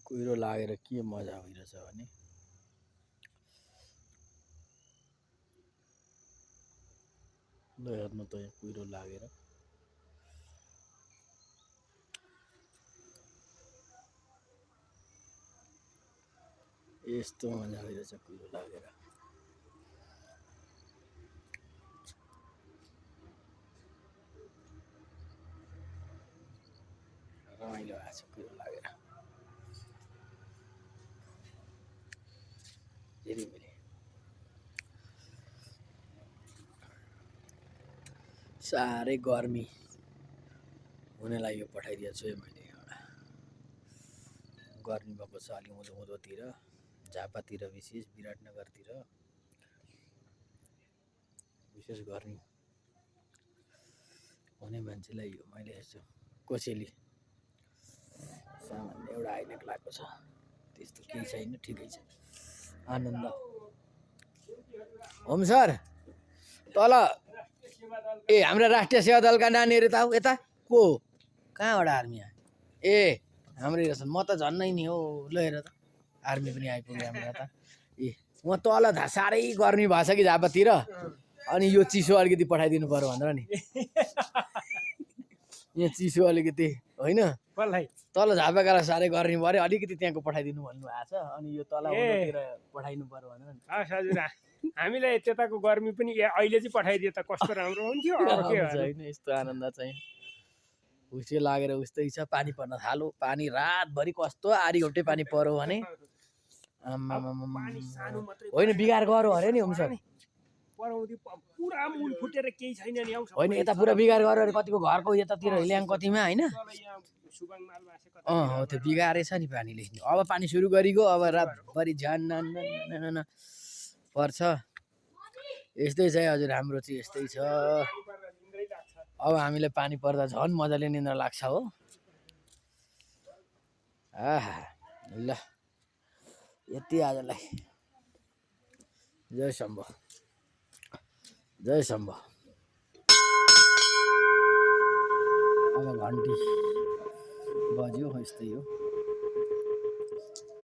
कुहिरो लागेर के मजा भइरहेछ भने ल हेर्नु त यहाँ कुहिरो लागेर यस्तो मजा भइरहेछ कुहिरो लागेर रमाइलो आछ कुहिरो लागेर फेरि मैले साह्रै गर्मी हुनेलाई यो पठाइदिएको छु है मैले गर्मी भएको छ अलि उँधो उँधोतिर झापातिर विशेष विराटनगरतिर विशेष गर्मी हुने मान्छेलाई यो मैले यसो कोसेली सामान्य एउटा आइलेट लागेको छ त्यस्तो केही छैन ठिकै छ आनन्द होम सर तल ए हाम्रा राष्ट्रिय सेवा दलका नानीहरू त यता को कहाँबाट आर्मी ए हाम्रै रहेछन् म त झन्नै नि हो ल हेर त आर्मी पनि आइपुग्यो हाम्रो त ए म तल साह्रै गर्मी भएछ कि झापातिर अनि यो चिसो अलिकति पठाइदिनु पर्यो भनेर नि यहाँ चिसो अलिकति होइन तल झापाकालाई साह्रै गर्मी पऱ्यो अलिकति त्यहाँको पठाइदिनु भन्नुभएको छ अनि यो तल पठाइनु पर्यो भनेर नि हजुर हामीलाई त्यताको गर्मी पनि अहिले चाहिँ पठाइदिए त कस्तो राम्रो हुन्थ्यो होइन यस्तो आनन्द चाहिँ हुस्से लागेर उस्तै छ पानी पर्न थाल्यो पानी रातभरि कस्तो आरी घोप्टे पानी पर्यो भने होइन बिगार गर्यो अरे नि हुन्छ होइन यता पुरा बिगार गर्यो अरे कतिको घरको यतातिर ल्याङ कतिमा होइन हो त्यो बिगारै छ नि पानीले अब पानी सुरु गरिगयो अब रातभरि झ्यान पर्छ यस्तै छ हजुर हाम्रो चाहिँ यस्तै छ अब हामीलाई पानी पर्दा झन् मजाले निन्द्रा लाग्छ हो आहा ल यति आजलाई जय शम्भ अब घन्टी बज्यो यस्तै हो।